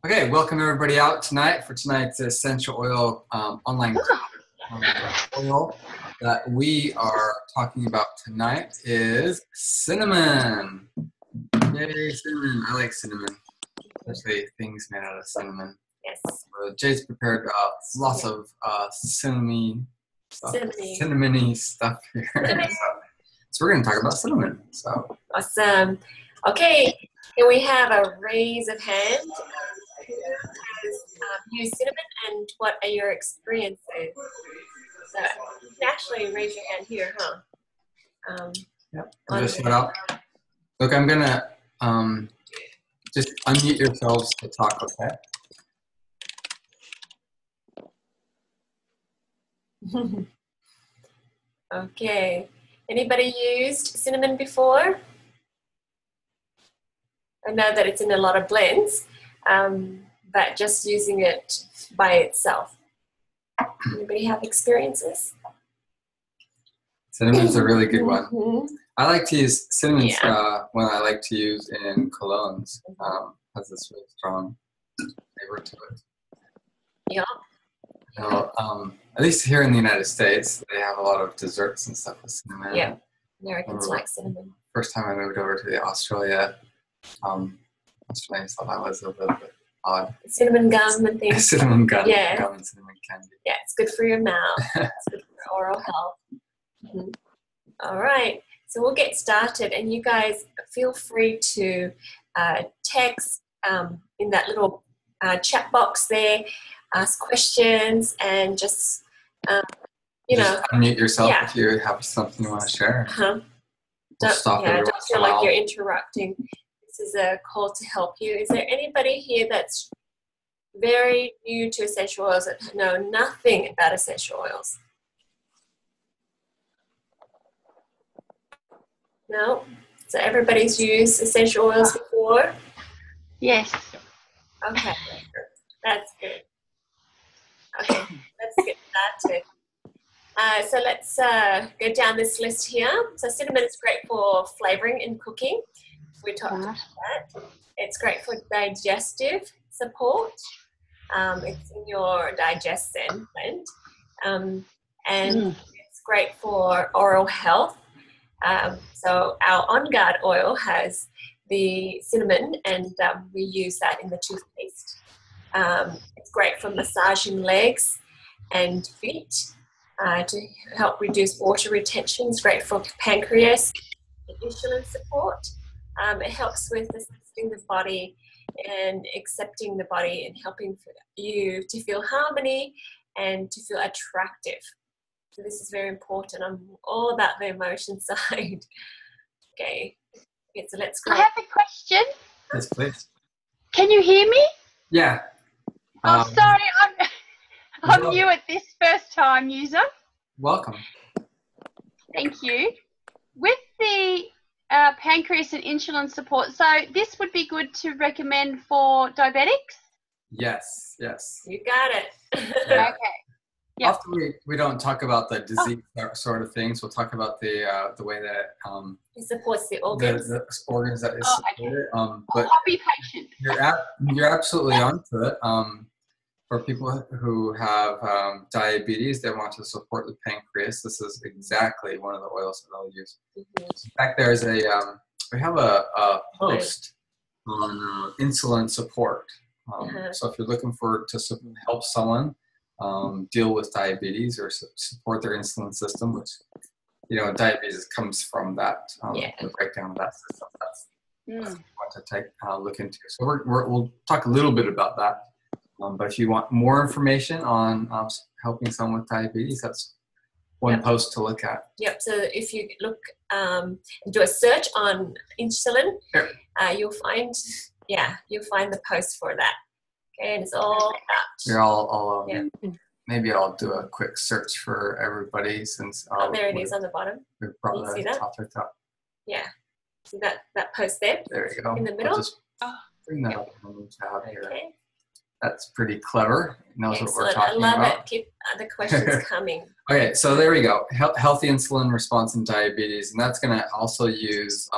Okay, welcome everybody out tonight for tonight's essential oil online oil that we are talking about tonight is cinnamon. Yay, cinnamon. I like cinnamon, especially things made out of cinnamon. Yes. Jay's prepared lots of cinnamony stuff here. So we're going to talk about cinnamon. So Awesome. Okay, can we have a raise of hand? Who has used cinnamon and what are your experiences? So you can actually raise your hand here, huh? Yep. Just shout out. Look, I'm going to just unmute yourselves to talk, okay? Okay. Anybody used cinnamon before? I know that it's in a lot of blends, but just using it by itself. Anybody have experiences? Cinnamon's a really good one. I like to use cinnamon when I like to use in colognes. Has this really strong flavor to it. Yeah. At least here in the United States, they have a lot of desserts and stuff with cinnamon. Yeah, Americans like cinnamon. First time I moved over to Australia, Australia thought that was a little bit odd. Cinnamon gum and things. Cinnamon gum, yeah. Gum and cinnamon candy. Yeah, it's good for your mouth. It's good for oral health. All right, so we'll get started, and you guys feel free to text in that little chat box there, ask questions, and just unmute yourself if you have something you want to share. Don't feel like you're interrupting. This is a call to help you. Is there anybody here that's very new to essential oils that know nothing about essential oils? No? So everybody's used essential oils before? Yes. Okay. That's good. Okay, let's get started. So let's go down this list here. So cinnamon is great for flavoring in cooking. We talked about that. It's great for digestive support. It's in your digestion blend. And it's great for oral health. So our On Guard oil has the cinnamon, and we use that in the toothpaste. It's great for massaging legs and feet to help reduce water retention. It's great for pancreas and insulin support. It helps with assisting the body and accepting the body and helping you to feel harmony and to feel attractive. So this is very important. I'm all about the emotion side. Okay, so let's go. I have a question. Yes, please. Can you hear me? Yeah. Oh, sorry, I'm new at this, first time user. Welcome. Thank you. With the pancreas and insulin support, so this would be good to recommend for diabetics? Yes. You got it. Yeah. Okay. Yep. Often we don't talk about the disease sort of things. We'll talk about the way that it supports the organs. The organs that is supported. But I'll be patient. You're absolutely onto it. For people who have diabetes, they want to support the pancreas. This is exactly one of the oils that I'll use. In fact, there's we have a post on insulin support. So if you're looking to help someone deal with diabetes or support their insulin system, which diabetes comes from that the breakdown of that system. That's what we want to take look into. So we'll talk a little bit about that. But if you want more information on helping someone with diabetes, that's one post to look at. Yep. So if you look, do a search on insulin, you'll find the post for that. Okay, and it's all about. You're all maybe I'll do a quick search for everybody since. There it is on the bottom. We've brought you see that? Top. Yeah. See that post there? There you go. In the middle. I'll just bring that up on the tab here. Okay. That's pretty clever. It knows what we're talking about. I love it. Keep the questions coming. Okay, so there we go. Healthy insulin response in diabetes, and that's going to also use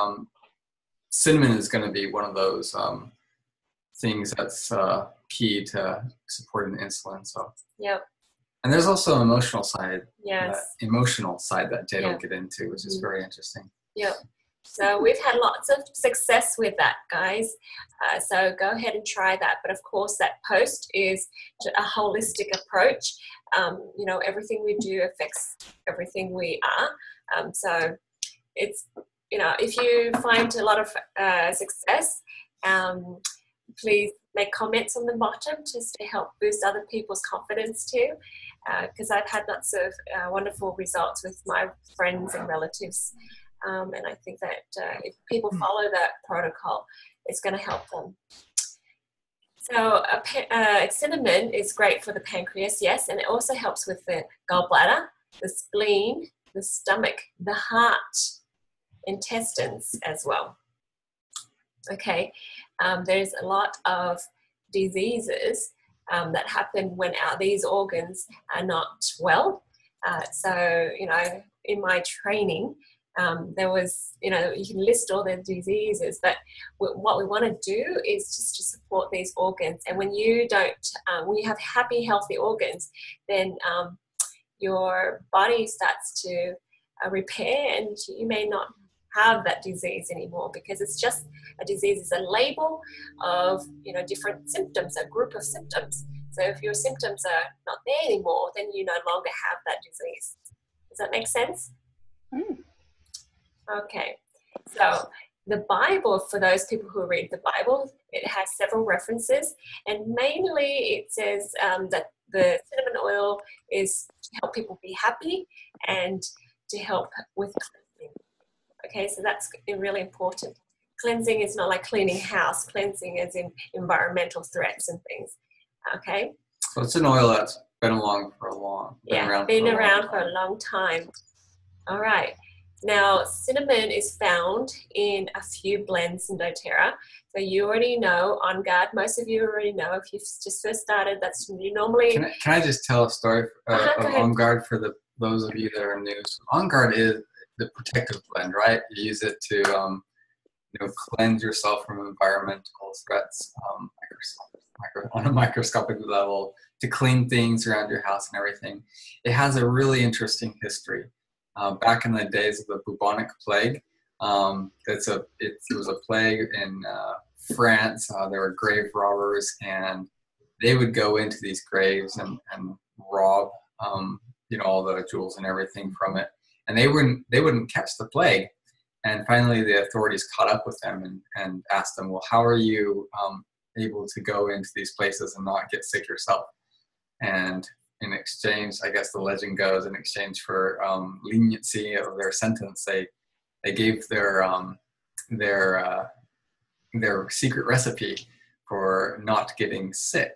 cinnamon is going to be one of those things that's key to supporting the insulin. So. Yep. And there's also an emotional side. Yes. That emotional side that Jade will Yep. get into, which is very interesting. Yep. So we've had lots of success with that, guys. So go ahead and try that. But of course, that post is a holistic approach. You know, everything we do affects everything we are. So it's, you know, if you find a lot of success, please make comments on the bottom just to help boost other people's confidence too. Because I've had lots of wonderful results with my friends and relatives. And I think that if people follow that protocol, it's going to help them. So cinnamon is great for the pancreas, yes, and it also helps with the gallbladder, the spleen, the stomach, the heart, intestines as well. Okay, there's a lot of diseases that happen when these organs are not well. So, you know, in my training, there was, you know, you can list all the diseases, but what we want to do is just to support these organs. And when you don't, when you have happy, healthy organs, then your body starts to repair, and you may not have that disease anymore, because it's just a disease is a label of, you know, different symptoms, a group of symptoms. So if your symptoms are not there anymore, then you no longer have that disease. Does that make sense? Mm. Okay, so the Bible, for those people who read the Bible, it has several references, and mainly it says that the cinnamon oil is to help people be happy and to help with cleansing. Okay, so that's really important. Cleansing is not like cleaning house. Cleansing is in environmental threats and things. Okay. So it's an oil that's been around for a long time. All right. Now, cinnamon is found in a few blends in doTERRA. So you already know On Guard. Most of you already know. If you've just first started, that's you normally. Can I just tell a story of On Guard for those of you that are new? So On Guard is the protective blend, right? You use it to you know, cleanse yourself from environmental threats on a microscopic level, to clean things around your house and everything. It has a really interesting history. Back in the days of the bubonic plague, it was a plague in France. There were grave robbers, and they would go into these graves and rob you know, all the jewels and everything from it, and they wouldn't catch the plague. And finally, the authorities caught up with them and asked them, well, how are you able to go into these places and not get sick yourself? And in exchange, I guess the legend goes, in exchange for leniency of their sentence, they gave their secret recipe for not getting sick.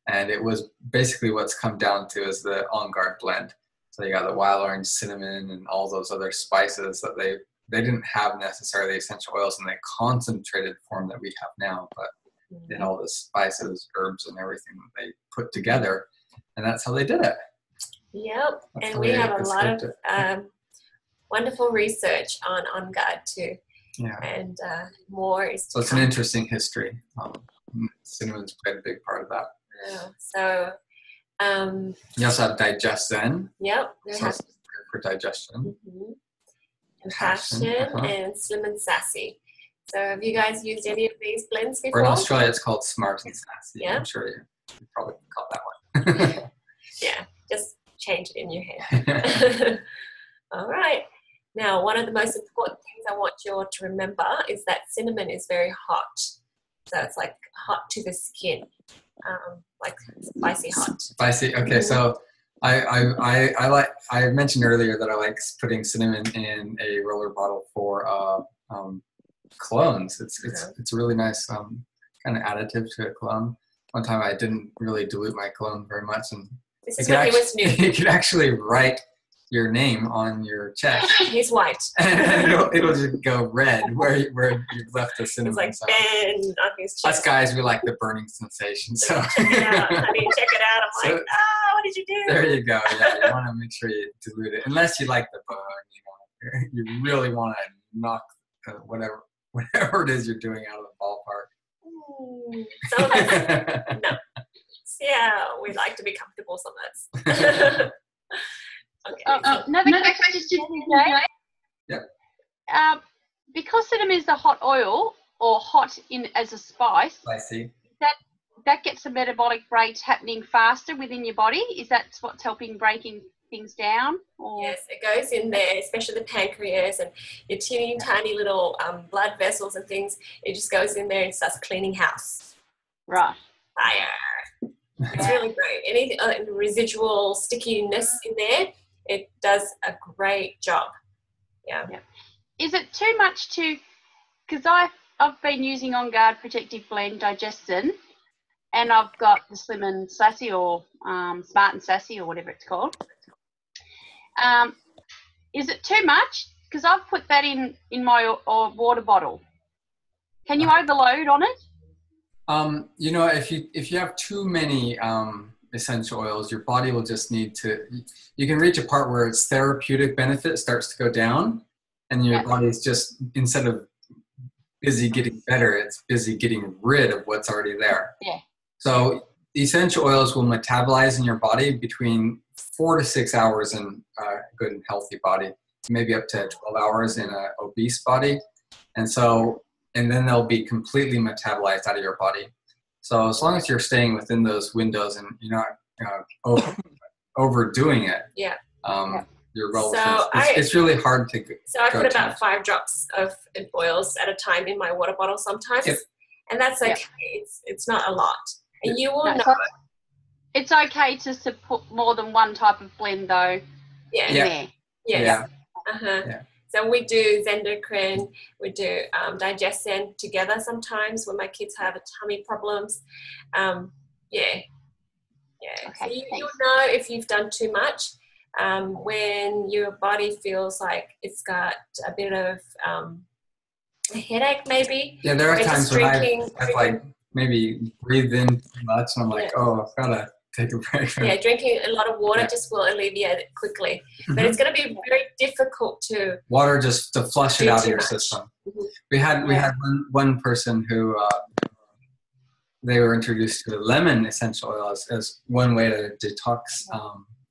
And it was basically what's come down to is the On Guard blend. So you got the wild orange, cinnamon, and all those other spices that they didn't have necessarily essential oils in the concentrated form that we have now, but in all the spices, herbs, and everything that they put together. And that's how they did it. Yep, and we have a lot of wonderful research on Guard too. Yeah. And more is to So it's come. an interesting history. Cinnamon's played a big part of that. Yeah. So You also have Digestin. yep, we So have it's good for digestion. and Passion and Slim and Sassy. So have you guys used any of these blends Or before? in Australia, it's called Smart and Sassy. Yeah. I'm sure you probably caught that one. Yeah, just change it in your head. All right. Now, one of the most important things I want you all to remember is that cinnamon is very hot. So it's like hot to the skin, like spicy hot. Spicy. Okay, so I mentioned earlier that I like putting cinnamon in a roller bottle for colognes. It's a really nice kind of additive to a cologne. One time I didn't really dilute my cologne very much, and This is when he was new. you could actually write your name on your chest. He's white. And it'll just go red where you've left the cinnamon. It's like so. Ben on his chest. Us guys, we like the burning sensation. So Check it out, honey. Check it out. I'm So- like, oh, what did you do? there you go. Yeah, you want to make sure you dilute it, unless you like the burn. You really want to knock whatever it is you're doing out of the ballpark. Some of us, no. we like to be comfortable sometimes. Okay. Another question, Jay. Yep. Because cinnamon is a hot oil or hot in as a spice, I see. that gets the metabolic rate happening faster within your body. Is that what's helping breaking things down? Or? Yes, it goes in there, especially the pancreas and your teeny tiny little blood vessels and things. It just goes in there and starts cleaning house. Right. Fire. It's really great. Any residual stickiness in there, it does a great job. Yeah. Is it too much to, because I've been using On Guard Protective Blend Digestin, and I've got the Slim and Sassy or Smart and Sassy or whatever it's called. Is it too much? Because I've put that in my water bottle. Can you overload on it? You know, if you have too many essential oils, your body will just need to, you can reach a part where its therapeutic benefit starts to go down, and your body's just, instead of busy getting better, it's busy getting rid of what's already there. Yeah. So essential oils will metabolize in your body between 4 to 6 hours in a good and healthy body, maybe up to 12 hours in an obese body. And then they'll be completely metabolized out of your body. So as long as you're staying within those windows and you're not overdoing it, you're well. So it's really hard to. So I put about 5 drops of oils at a time in my water bottle sometimes, and that's okay. It's not a lot, and you will know. It's okay to put more than one type of blend though. Yeah. Yeah. So we do Zendocrine, we do Digestin together sometimes when my kids have tummy problems. Okay, so you'll know if you've done too much when your body feels like it's got a bit of a headache maybe. Yeah, there are times when I've like maybe breathed in too much and I'm like, oh, I've got to take a break. Yeah, drinking a lot of water just will alleviate it quickly. But it's going to be very difficult to... Water just to flush it out of your system. We had one person who they were introduced to lemon essential oil as one way to detox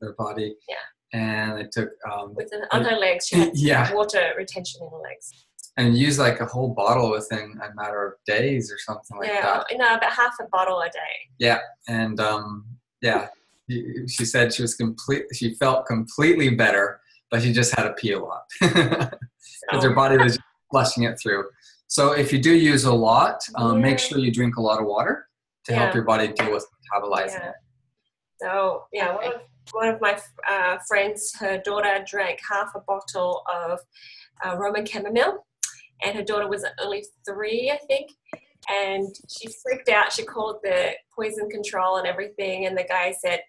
their body. Yeah. And they took... on her legs, she had water retention in her legs. And use like a whole bottle within a matter of days or something like that. Yeah, no, about half a bottle a day. Yeah, and she said she felt completely better, but she just had to pee a lot because her body was flushing it through. So if you do use a lot, make sure you drink a lot of water to help your body deal with metabolizing it. So one of my friends, her daughter drank half a bottle of Roman chamomile, and her daughter was only 3, I think. And she freaked out. She called the poison control and everything. And the guy said,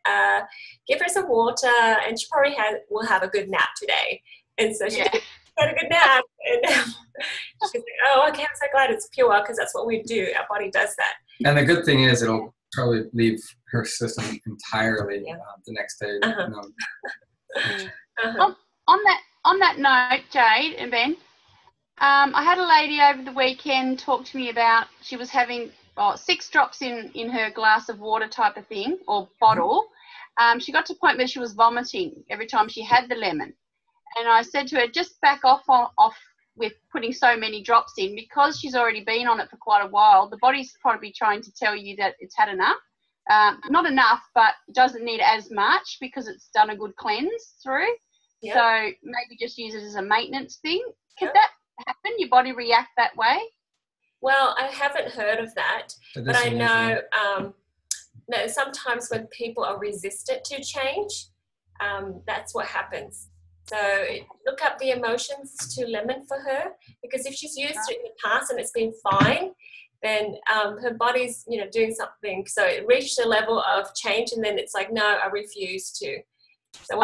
give her some water and she probably will have a good nap today. And so she had a good nap. And she's like, oh, okay, I'm so glad it's pure because that's what we do. Our body does that. And the good thing is it'll probably leave her system entirely the next day. On that note, Jade and Ben, I had a lady over the weekend talk to me about she was having 6 drops in her glass of water type of thing or bottle. She got to the point where she was vomiting every time she had the lemon. And I said to her, just back off with putting so many drops in because she's already been on it for quite a while. The body's probably trying to tell you that it's had enough. Not enough, but it doesn't need as much because it's done a good cleanse through. Yep. So maybe just use it as a maintenance thing. Could that happen? Your body react that way? Well, I haven't heard of that, but I know sometimes when people are resistant to change, that's what happens. So look up the emotions to lemon for her, because if she's used it in the past and it's been fine, then her body's doing something. So it reached a level of change, and then it's like, no, I refuse to. So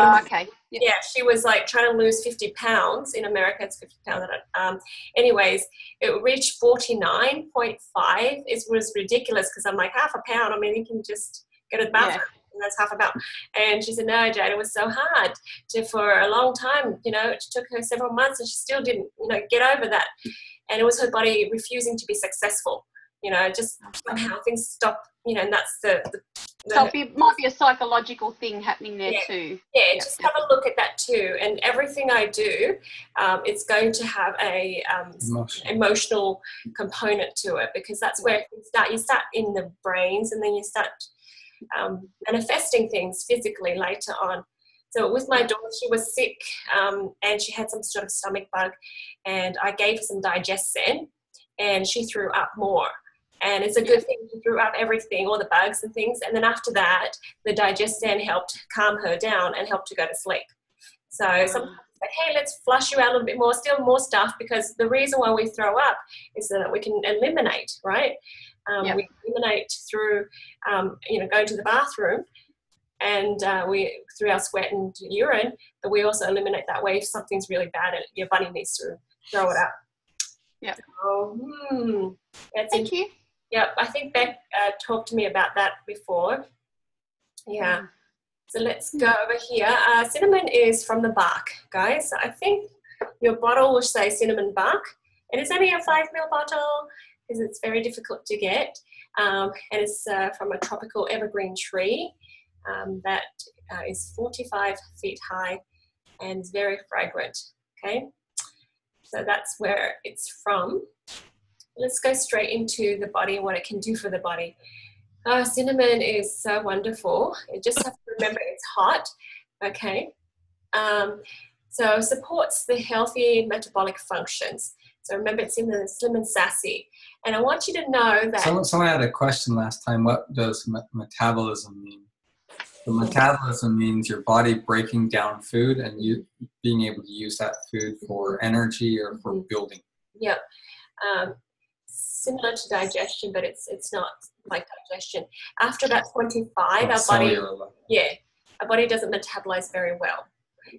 she was like trying to lose 50 pounds. In America, it's 50 pounds. Anyways, it reached 49.5. It was ridiculous because I'm like, half a pound. I mean, you can just go to the bathroom. And that's half a pound. And she said, no, Jade, it was so hard for a long time. It took her several months and she still didn't, get over that. And it was her body refusing to be successful. Just somehow things stop, and that's the So it might be a psychological thing happening there too. Yeah, just have a look at that too. And everything I do, it's going to have a emotional component to it, because that's where you start in the brains, and then you start manifesting things physically later on. So with my daughter, she was sick and she had some sort of stomach bug, and I gave her some Digest-Zen, and she threw up more. And it's a good thing she threw up everything, all the bugs and things. And then after that, the Digest-Zen helped calm her down and helped her go to sleep. So sometimes it's like, hey, let's flush you out a little bit more, still more stuff, because the reason why we throw up is so that we can eliminate, right? We eliminate through, going to the bathroom, and we through our sweat and urine, but we also eliminate that way if something's really bad and your body needs to throw it out. Yeah. So, Thank you. Yep, I think Beck talked to me about that before. Yeah. So let's go over here. Cinnamon is from the bark, guys. So I think your bottle will say cinnamon bark. It is only a 5 ml bottle because it's very difficult to get. And it's from a tropical evergreen tree that is 45 feet high and is very fragrant. Okay. So that's where it's from. Let's go straight into the body and what it can do for the body. Cinnamon is so wonderful. You just have to remember it's hot, okay? So supports the healthy metabolic functions. So remember, it's in the Slim and Sassy. And I want you to know that... Someone had a question last time. What does metabolism mean? So metabolism means your body breaking down food and you being able to use that food for energy or for building. Yep. Similar to digestion, but it's not like digestion. After about 25, our body doesn't metabolize very well.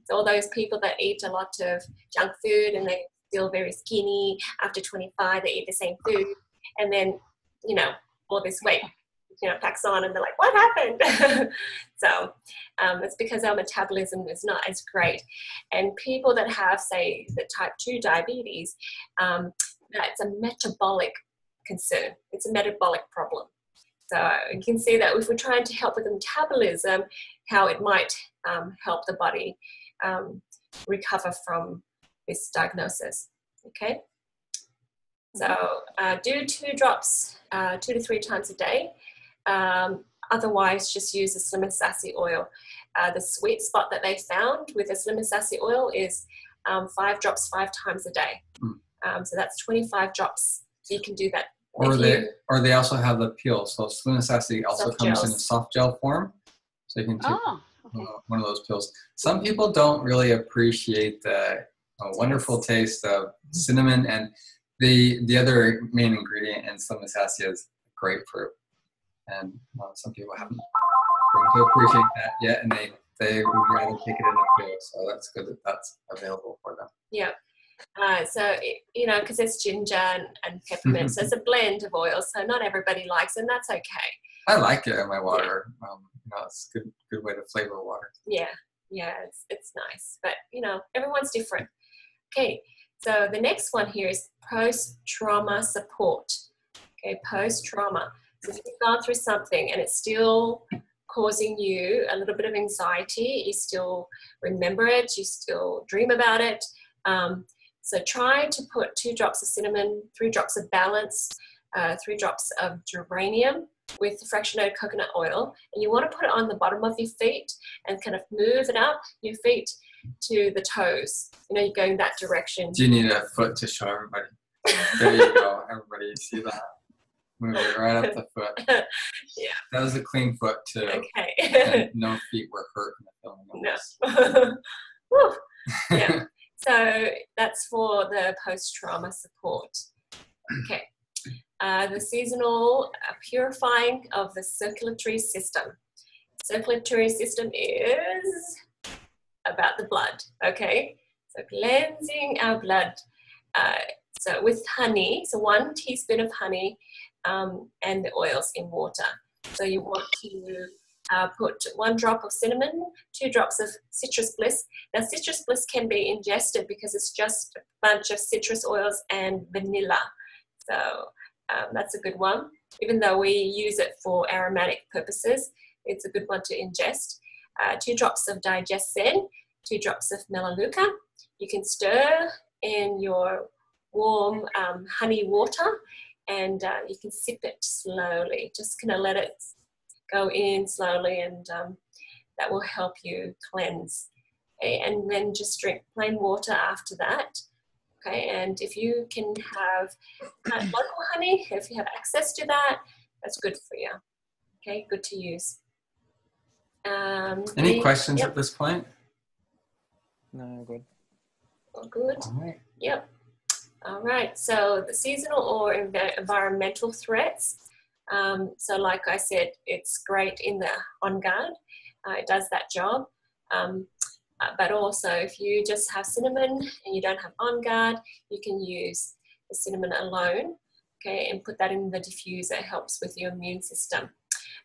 So all those people that eat a lot of junk food and they feel very skinny, after 25 they eat the same food, and then all this weight packs on, and they're like, what happened? So it's because our metabolism is not as great. And people that have, say, the type 2 diabetes, that's a metabolic concern. It's a metabolic problem. So you can see that if we're trying to help with the metabolism, how it might help the body recover from this diagnosis. Okay. So do 2 drops 2 to 3 times a day. Otherwise, just use the Slim and Sassy oil. The sweet spot that they found with the Slim and Sassy oil is 5 drops 5 times a day. So that's 25 drops. So you can do that. Or they also have the peel. So Slim and Sassy also comes in a soft gel form. So you can take one of those pills. Some people don't really appreciate the wonderful taste of cinnamon, and the other main ingredient in Slim and Sassy is grapefruit. And some people haven't learned to appreciate that yet, and they would rather take it in a pill. So that's good that that's available for them. Yeah. So, because it's ginger and peppermint, so it's a blend of oils, so not everybody likes it, and that's okay. I like it in my water. It's a good way to flavor water. Yeah, it's nice, but, everyone's different. Okay, so the next one here is post-trauma support. Okay, post-trauma. So if you've gone through something and it's still causing you a little bit of anxiety, you still remember it, you still dream about it, so try to put 2 drops of cinnamon, 3 drops of balance, 3 drops of geranium with fractionated coconut oil. And you want to put it on the bottom of your feet and kind of move it up your feet to the toes. You're going that direction. Do you need a foot to show everybody? There you go. Everybody, you see that? Move it right up the foot. Yeah. That was a clean foot too. Okay. And no feet were hurt in the No. film. Woo. Yeah. So that's for the post-trauma support. Okay. The seasonal purifying of the circulatory system. Circulatory system is about the blood, okay? So cleansing our blood. So with honey, so 1 teaspoon of honey and the oils in water. So you want to put 1 drop of cinnamon, 2 drops of citrus bliss. Now citrus bliss can be ingested because it's just a bunch of citrus oils and vanilla. So that's a good one. Even though we use it for aromatic purposes, it's a good one to ingest. 2 drops of Digestin, 2 drops of Melaleuca. You can stir in your warm honey water, and you can sip it slowly. Just kind of let it go in slowly, and that will help you cleanse. Okay, and then just drink plain water after that. Okay, and if you can have local honey, if you have access to that, that's good for you. Okay, good to use. Any questions at this point? No, good. All good. All right. Yep. All right. So the seasonal or environmental threats. So like I said, it's great in the On Guard. It does that job. But also if you just have cinnamon and you don't have On Guard, you can use the cinnamon alone, okay, and put that in the diffuser. It helps with your immune system.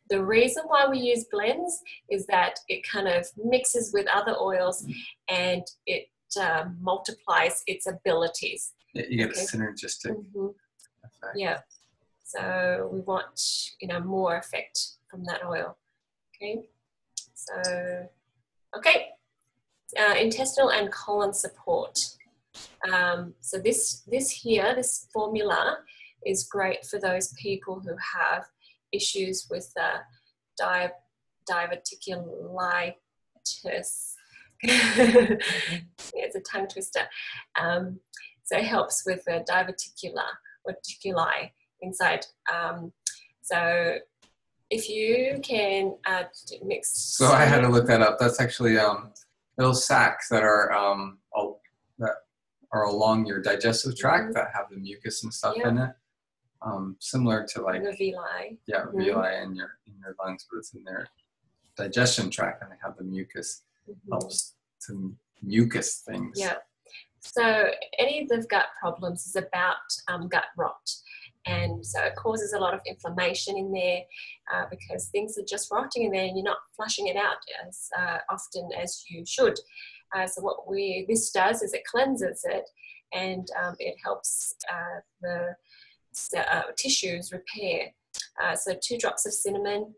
The reason why we use blends is that it kind of mixes with other oils and it multiplies its abilities. Yeah, you get a synergistic effect. Yeah. So we want, more effect from that oil. Okay. So, okay. Intestinal and colon support. So this formula is great for those people who have issues with diverticulitis. It's a tongue twister. So it helps with the diverticuli inside. So if you can mix. So I had to look that up. That's actually little sacs that are along your digestive tract that have the mucus and stuff in it. Similar to like the villi. Yeah, villi in your lungs, but it's in their digestion tract, and they have the mucus. Helps to mucus things. Yeah. So any of the gut problems is about gut rot. And so it causes a lot of inflammation in there because things are just rotting in there and you're not flushing it out as often as you should. So what this does is it cleanses it, and it helps the tissues repair. So 2 drops of cinnamon,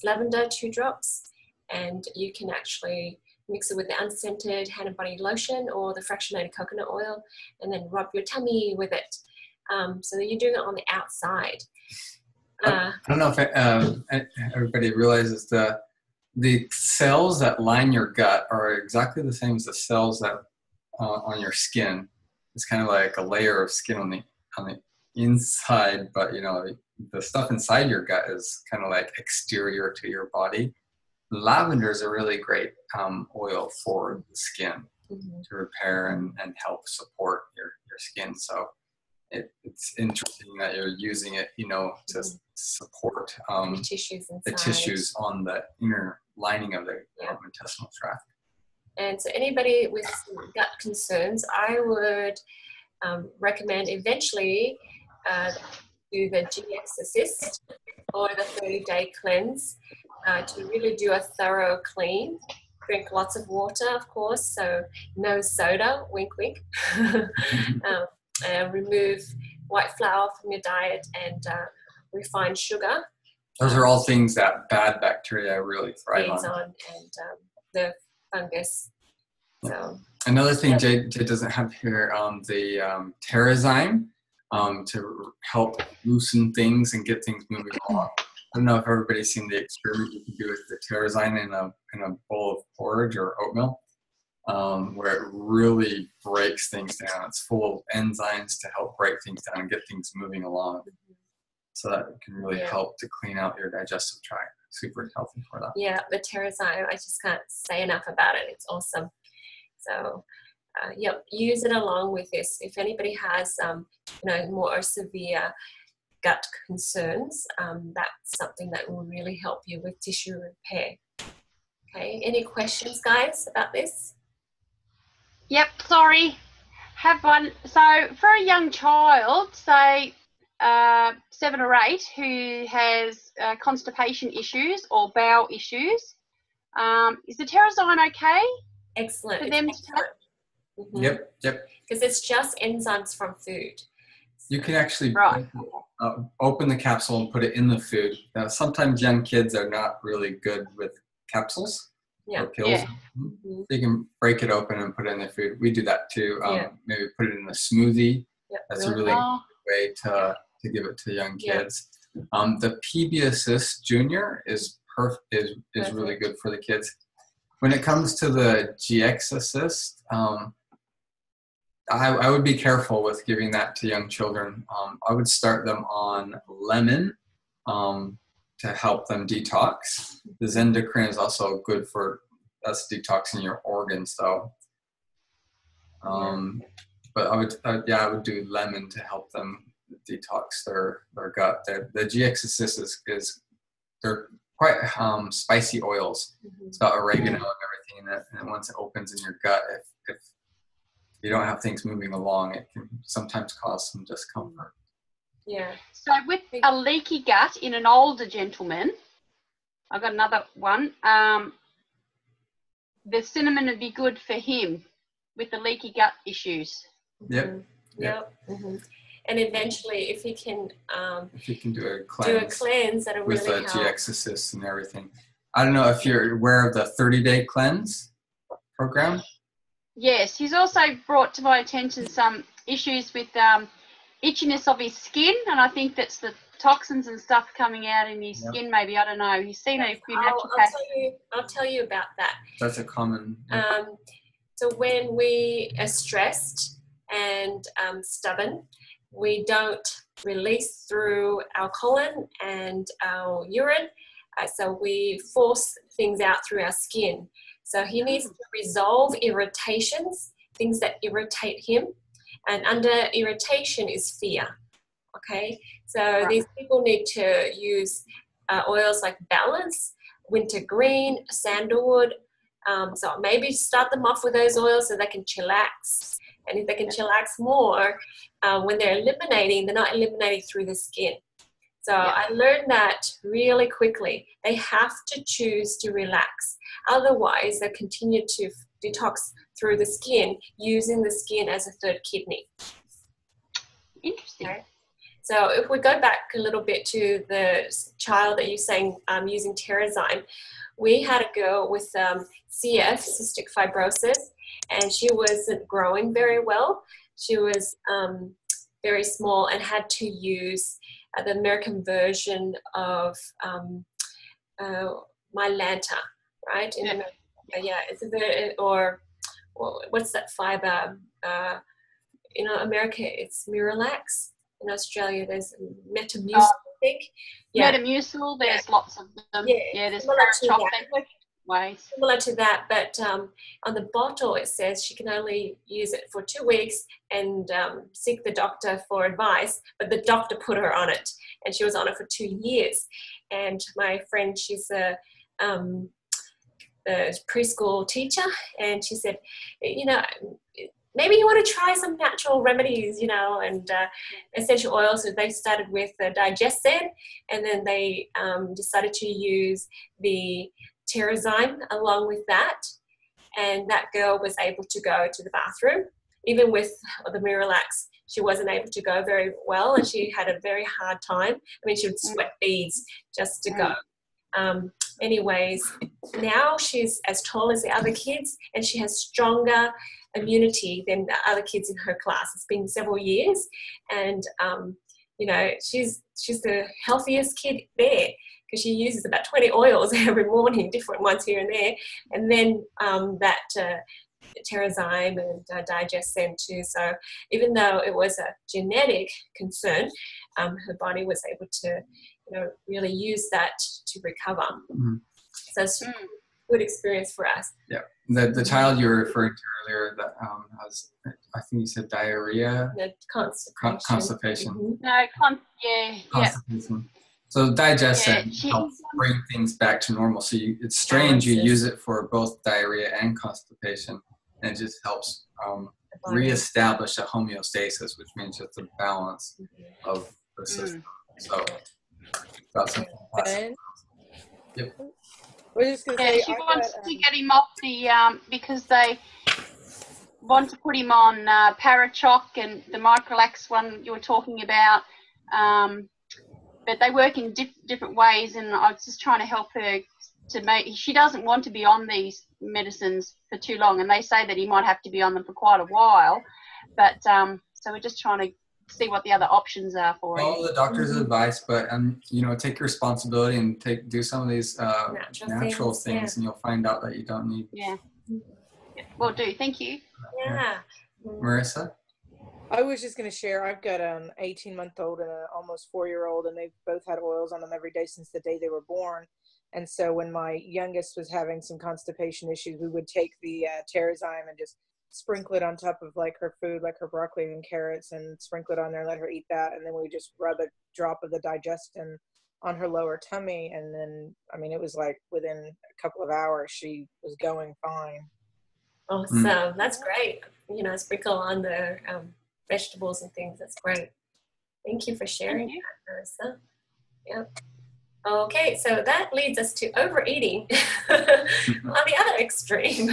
lavender, 2 drops, and you can actually mix it with the unscented hand and body lotion or the fractionated coconut oil, and then rub your tummy with it. So that you're doing it on the outside. I don't know if everybody realizes the cells that line your gut are exactly the same as the cells that on your skin. It's kind of like a layer of skin on the inside, but the stuff inside your gut is kind of like exterior to your body. Lavender is a really great oil for the skin to repair and help support your skin. So it's interesting that you're using it, to support the tissues on the inner lining of the intestinal tract. And so anybody with gut concerns, I would recommend eventually do the GX Assist or the 30-day cleanse to really do a thorough clean. Drink lots of water, of course, so no soda, wink, wink. Remove white flour from your diet and refined sugar. Those are all things that bad bacteria really thrive on. And the fungus. So another thing Jade doesn't have here, the Terrazyme to help loosen things and get things moving along. I don't know if everybody's seen the experiment you can do with the Terrazyme in a bowl of porridge or oatmeal. Where it really breaks things down. It's full of enzymes to help break things down and get things moving along. So that can really help to clean out your digestive tract. Super healthy for that. Yeah, the Terrazyme, I just can't say enough about it. It's awesome. So, use it along with this. If anybody has, more severe gut concerns, that's something that will really help you with tissue repair. Okay, any questions, guys, about this? Yep, sorry. Have one. So for a young child, say 7 or 8, who has constipation issues or bowel issues, is the Terrazyme okay? Excellent. For them to take? Yep. Because it's just enzymes from food. You can actually Right. open the capsule and put it in the food. Now, sometimes young kids are not really good with capsules or pills. Yeah. Mhm. You can break it open and put it in the food. We do that too. Yeah. Maybe put it in a smoothie. Yeah, That's a really Oh, good way to give it to young Yeah. kids. The PB Assist Junior is really good for the kids. When it comes to the GX Assist, I would be careful with giving that to young children. I would start them on lemon to help them detox. The Zendocrine is also good for us detoxing your organs, though. But I would do lemon to help them detox their gut. The GX Assist is they're quite spicy oils. It's got oregano and everything in it, and once it opens in your gut, if you don't have things moving along, it can sometimes cause some discomfort. Yeah. so with a leaky gut in an older gentleman, I've got another one. The cinnamon would be good for him with the leaky gut issues. Yep. Yep. Mm-hmm. And eventually, if you can do a cleanse, that'll with really a help. GX Assist and everything. I don't know if you're aware of the 30-day cleanse program. Yes, he's also brought to my attention some issues with itchiness of his skin, and I think that's the toxins and stuff coming out in his skin. Maybe, I don't know. He's seen a few naturopaths. I'll tell you about that. That's a common. So when we are stressed and stubborn, we don't release through our colon and our urine, so we force things out through our skin. So he needs to resolve irritations, things that irritate him, and under irritation is fear. Okay, so these people need to use oils like Balance, Wintergreen, Sandalwood. So maybe start them off with those oils so they can chillax. And if they can chillax more, when they're eliminating, they're not eliminating through the skin. So I learned that really quickly. They have to choose to relax. Otherwise, they continue to detox through the skin, using the skin as a third kidney. Interesting. Okay. So if we go back a little bit to the child that you're saying using Terrazyme, we had a girl with CF, cystic fibrosis, and she wasn't growing very well. She was very small and had to use the American version of Mylanta, right? It's a bit, or what's that fiber? In America, it's Miralax. In Australia, there's Metamucil, I think. Metamucil, there's lots of them. There's ways. Similar to that, but on the bottle it says she can only use it for 2 weeks and seek the doctor for advice, but the doctor put her on it, and she was on it for 2 years. And my friend, she's a preschool teacher, and she said, maybe you want to try some natural remedies, and essential oils. So they started with Digescent, and then they decided to use the Terrazyme along with that. And that girl was able to go to the bathroom. Even with the Miralax, she wasn't able to go very well, and she had a very hard time. I mean, she would sweat beads just to go. Anyways, now she's as tall as the other kids, and she has stronger immunity than the other kids in her class. It's been several years, and she's the healthiest kid there, because she uses about 20 oils every morning, different ones here and there, and then that Terrazyme and Digescent too. So even though it was a genetic concern, her body was able to really use that to recover. So it's a good experience for us. Yeah. The child you were referring to earlier that has, I think you said diarrhea? Constipation. Constipation. So Digescent helps bring things back to normal. So it's strange you use it for both diarrhea and constipation, and it just helps reestablish a homeostasis, which means it's a balance of the system. So that's fantastic. Yep. She wants to get him off the because want to put him on Parachoc and the Microlax one you were talking about. But they work in different ways, and I was just trying to help her to make. She doesn't want to be on these medicines for too long, and they say that he might have to be on them for quite a while. But so we're just trying to see what the other options are for him. Follow the doctor's advice, but you know, take responsibility and do some of these natural things, and you'll find out that you don't need. Yeah. Will do. Thank you. Yeah. Marissa? I was just going to share, I've got an 18-month-old and an almost 4-year-old, and they've both had oils on them every day since the day they were born. And so when my youngest was having some constipation issues, we would take the Terrazyme and just sprinkle it on top of like her food, like her broccoli and carrots, and sprinkle it on there and let her eat that. And then we would just rub a drop of the Digestin on her lower tummy. And then, I mean, it was like within a couple of hours, she was going fine. Awesome. That's great. You know, sprinkle on the vegetables and things. That's great. Thank you for sharing that, Marissa. Yep. Okay, so that leads us to overeating on the other extreme.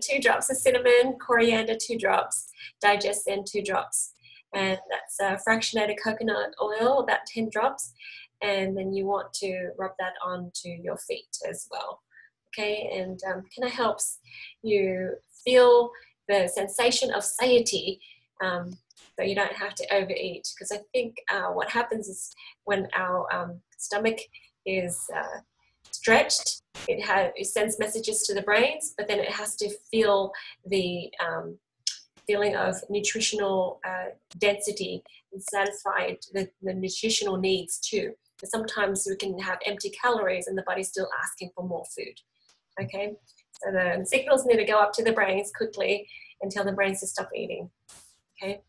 2 drops of cinnamon, coriander 2 drops, Digestin 2 drops, and that's fractionated coconut oil, about 10 drops, and then you want to rub that onto your feet as well. Okay, and kind of helps you feel the sensation of satiety, so you don't have to overeat. Because I think what happens is when our stomach is stretched, it sends messages to the brains, but then it has to feel the feeling of nutritional density and satisfy the nutritional needs too. But sometimes we can have empty calories and the body's still asking for more food. Okay, so the signals need to go up to the brains quickly and tell the brains to stop eating. Okay,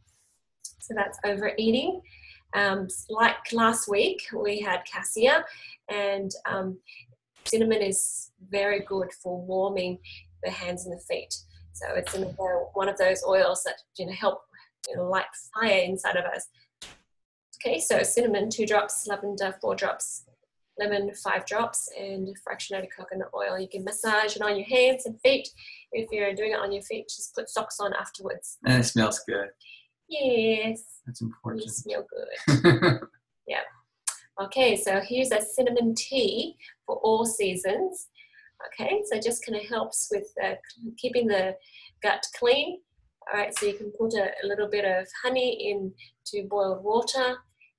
so that's overeating. Like last week, we had cassia, and cinnamon is very good for warming the hands and the feet. So it's one of those oils that help light fire inside of us. Okay, so cinnamon 2 drops, lavender 4 drops, lemon 5 drops, and fractionated coconut oil. You can massage it on your hands and feet. If you're doing it on your feet, just put socks on afterwards. And it smells good. Yes. That's important. You smell good. Yeah. Okay, so here's a cinnamon tea for all seasons. Okay, so just kind of helps with keeping the gut clean. All right, so you can put a little bit of honey into boiled water,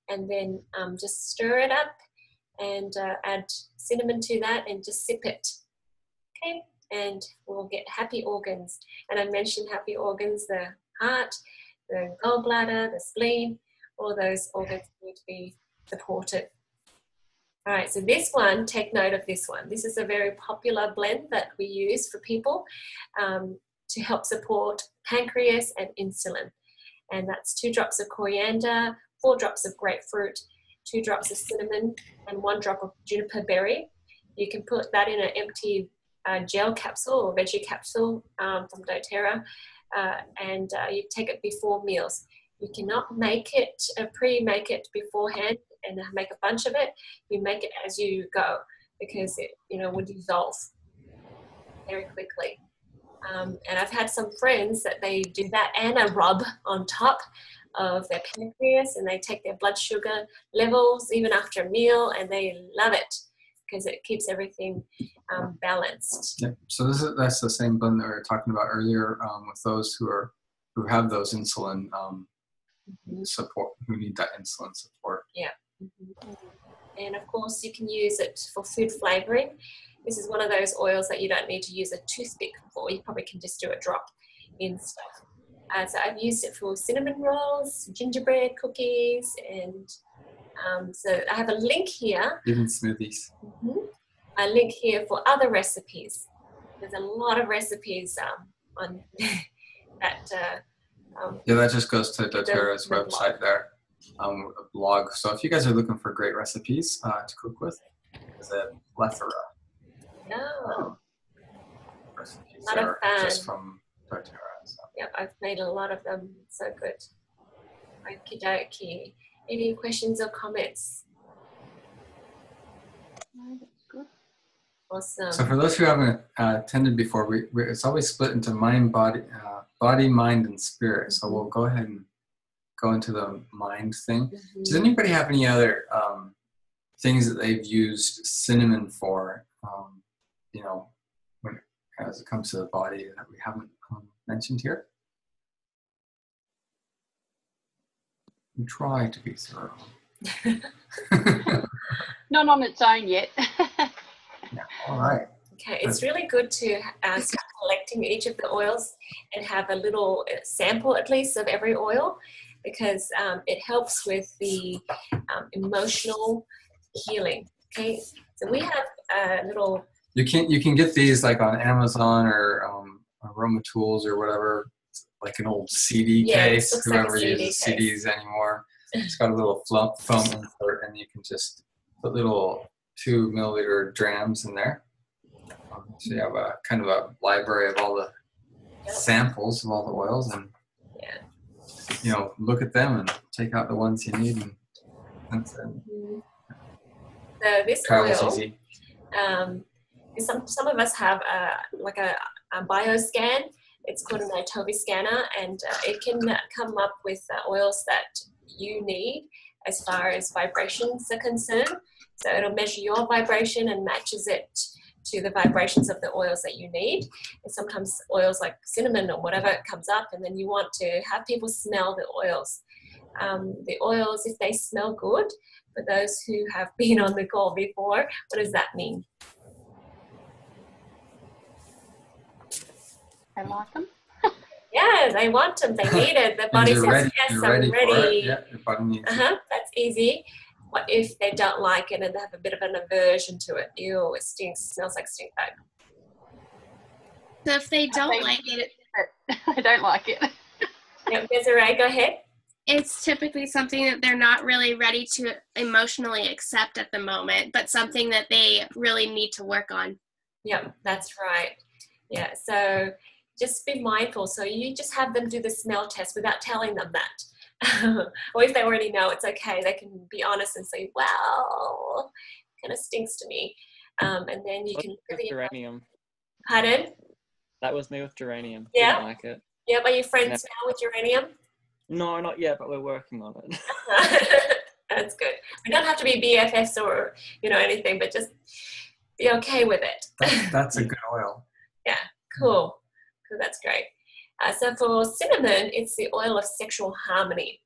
and then just stir it up and add cinnamon to that and just sip it. Okay, and we'll get happy organs. And I mentioned happy organs, the heart, the gallbladder, the spleen, all those organs need to be supported. All right, so this one, take note of this one. This is a very popular blend that we use for people to help support pancreas and insulin. And that's 2 drops of coriander, 4 drops of grapefruit, 2 drops of cinnamon, and 1 drop of juniper berry. You can put that in an empty gel capsule or veggie capsule from doTERRA, and you take it before meals. You cannot make it, pre-make it beforehand and make a bunch of it. You make it as you go, because it will dissolve very quickly. And I've had some friends that they do that and a rub on top of their pancreas, and they take their blood sugar levels even after a meal, and they love it because it keeps everything balanced. Yeah. So that's the same blend that we were talking about earlier with those who have those insulin support, who need that insulin support. Yeah. Mm-hmm. And of course, you can use it for food flavoring. This is one of those oils that you don't need to use a toothpick for. You probably can just do a drop in stuff. So I've used it for cinnamon rolls, gingerbread cookies, and so I have a link here. Even smoothies. Mm-hmm. A link here for other recipes. There's a lot of recipes on that. Yeah, that just goes to doTERRA's website there, a blog. So if you guys are looking for great recipes to cook with, there's a plethora. No. Recipes Not a fan. Just from doTERRA. So. Yep, I've made a lot of them. So good. Okie dokie. Any questions or comments? No, that's good. Awesome. So for those who haven't attended before, it's always split into mind, body, body, mind, and spirit. So we'll go ahead and go into the mind thing. Does anybody have any other things that they've used cinnamon for, you know, when, as it comes to the body that we haven't mentioned here? We try to be thorough. Not on its own yet. Yeah, all right. Okay, it's really good to start collecting each of the oils and have a little sample at least of every oil, because it helps with the emotional healing. Okay, so we have a little. You can get these like on Amazon or Aroma Tools or whatever, like an old CD case. Whoever uses CDs anymore, it's got a little foam insert, and you can just put little 2 milliliter drams in there. So you have a kind of a library of all the samples of all the oils, and you know, look at them and take out the ones you need, and that's it. So this oil, easy. some of us have like a bioscan. It's called an Itovi scanner, and it can come up with oils that you need as far as vibrations are concerned. So it'll measure your vibration and matches it to the vibrations of the oils that you need. And sometimes oils like cinnamon or whatever comes up, and then you want to have people smell the oils. The oils, if they smell good, for those who have been on the call before, what does that mean? I like them. Yeah, they want them. They need it. The body says, ready. yes, You're I'm ready. Yeah, your body needs it. That's easy. What if they don't like it and they have a bit of an aversion to it? Ew, it stinks. It smells like stink bug. So if they don't like it, I don't like it. Yeah, Desiree, go ahead. It's typically something that they're not really ready to emotionally accept at the moment, but something that they really need to work on. Yep, that's right. Yeah, so just be mindful. So you just have them do the smell test without telling them that. Or if they already know, it's okay. They can be honest and say, well, it kind of stinks to me. And then you can really... geranium. Pardon? That was me with geranium. Yeah? Didn't like it. Yeah, but your friends smell with geranium? No, not yet, but we're working on it. That's good. We don't have to be BFFs or, you know, anything, but just be okay with it. That's a good oil. Yeah, cool. That's great. So for cinnamon, it's the oil of sexual harmony.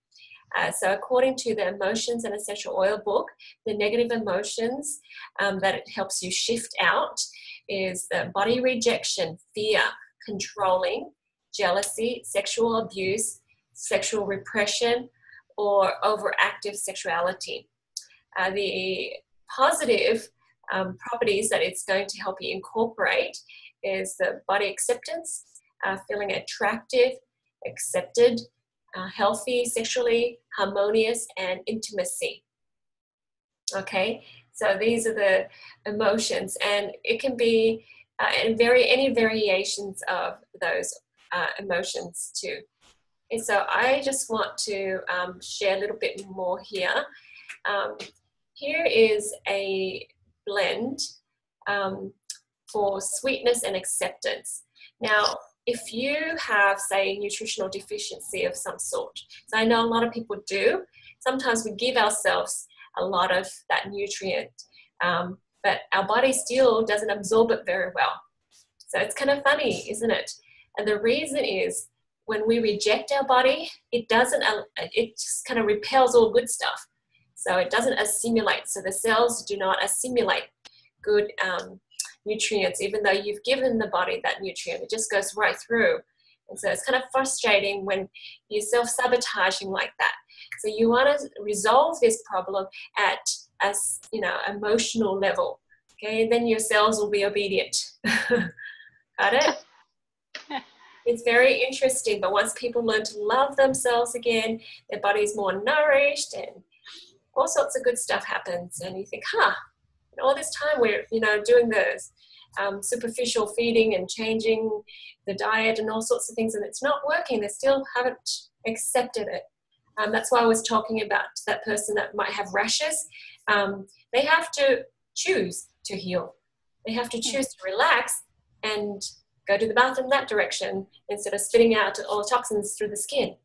So according to the Emotions and Essential Oil book, the negative emotions that it helps you shift out is the body rejection, fear, controlling, jealousy, sexual abuse, sexual repression, or overactive sexuality. The positive properties that it's going to help you incorporate is the body acceptance, feeling attractive, accepted, healthy, sexually harmonious, and intimacy. Okay, so these are the emotions, and it can be any variations of those emotions too. And so I just want to share a little bit more here. Here is a blend for sweetness and acceptance. Now, if you have, say, nutritional deficiency of some sort, so I know a lot of people do, sometimes we give ourselves a lot of that nutrient, but our body still doesn't absorb it very well. So it's kind of funny, isn't it? And the reason is when we reject our body, it just kind of repels all good stuff. So it doesn't assimilate. So the cells do not assimilate good nutrients, even though you've given the body that nutrient. It just goes right through. And so it's kind of frustrating when you're self-sabotaging like that. So you want to resolve this problem at a emotional level. Okay, and then your cells will be obedient. Got it? It's very interesting, but once people learn to love themselves again, their body's more nourished and all sorts of good stuff happens. And you think, all this time we're, doing the superficial feeding and changing the diet and all sorts of things, and it's not working. They still haven't accepted it. That's why I was talking about that person that might have rashes. They have to choose to heal. They have to choose to relax and go to the bathroom that direction instead of spitting out all the toxins through the skin.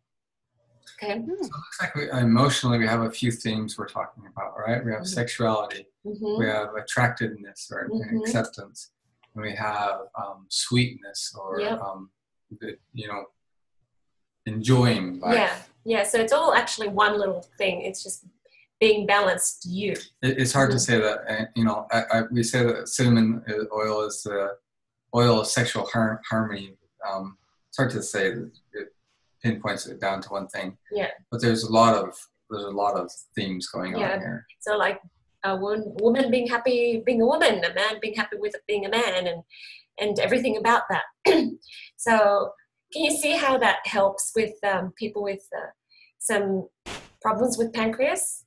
Okay. So it looks like emotionally we have a few themes we're talking about, right? We have sexuality, we have attractiveness or acceptance, and we have sweetness or enjoying life. Yeah. So it's all actually one little thing. It's just being balanced. It's hard to say that. We say that cinnamon oil is the oil of sexual harmony. It's hard to say that it pinpoints it down to one thing. Yeah. But there's a lot of themes going on here. So like a woman being happy being a woman, a man being happy with being a man, and everything about that. So can you see how that helps with people with some problems with pancreas?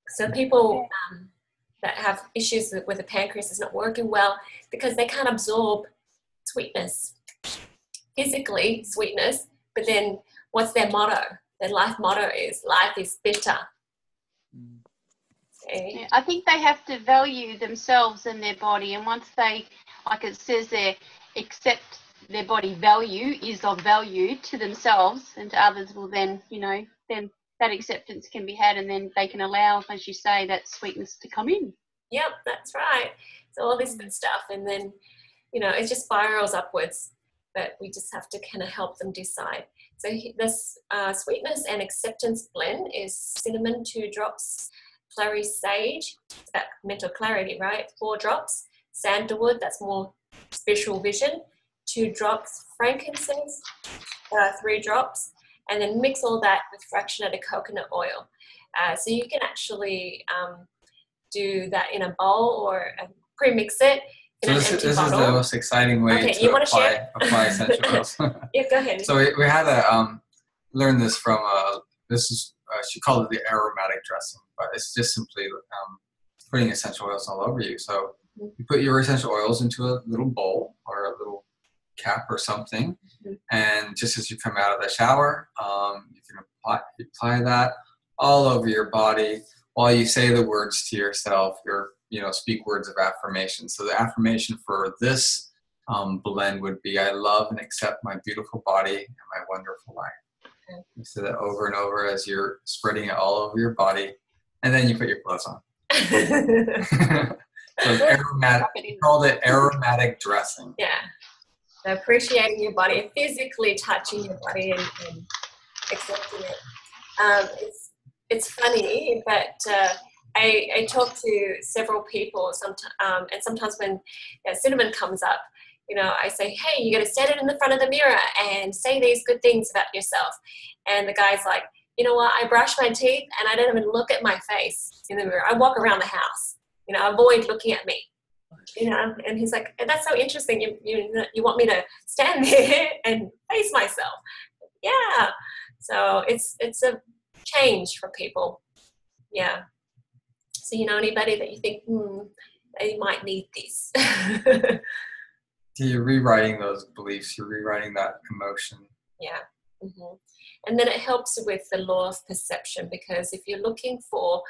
So people that have issues with the pancreas is not working well because they can't absorb sweetness, physically sweetness, but then what's their motto? Their life motto is life is bitter. Okay. Yeah, I think they have to value themselves and their body, and once they, like it says there, accept their body value is of value to themselves and to others, well then, then that acceptance can be had, and then they can allow, as you say, that sweetness to come in. Yep, that's right. So all this good stuff, and then, it just spirals upwards, but we just have to kind of help them decide. So this sweetness and acceptance blend is cinnamon 2 drops, clary sage, that mental clarity, right? 4 drops, sandalwood, that's more spiritual vision, 2 drops, frankincense, 3 drops, and then mix all that with fractionated coconut oil. So you can actually do that in a bowl or pre-mix it. So this is the most exciting way to apply essential oils. Yeah, go ahead. So we had learned this from, she called it the aromatic dressing, but it's just simply putting essential oils all over you. So you put your essential oils into a little bowl or a little cap or something, and just as you come out of the shower, you can apply that all over your body while you say the words to yourself, speak words of affirmation. So the affirmation for this blend would be, I love and accept my beautiful body and my wonderful life. You say that over and over as you're spreading it all over your body, and then you put your clothes on. So it's aromatic, we called it aromatic dressing. Yeah. So appreciating your body, physically touching your body and accepting it. It's funny, but I talk to several people sometimes, and sometimes when cinnamon comes up, I say, hey, you got to stand it in the front of the mirror and say these good things about yourself. And the guy's like, you know what, I brush my teeth and I don't even look at my face in the mirror. I walk around the house, avoid looking at me. And he's like, that's so interesting. You want me to stand there and face myself? Yeah. So it's a change for people. Yeah. So anybody that you think, they might need this. So you're rewriting those beliefs. You're rewriting that emotion. Yeah. And then it helps with the law of perception, because if you're looking for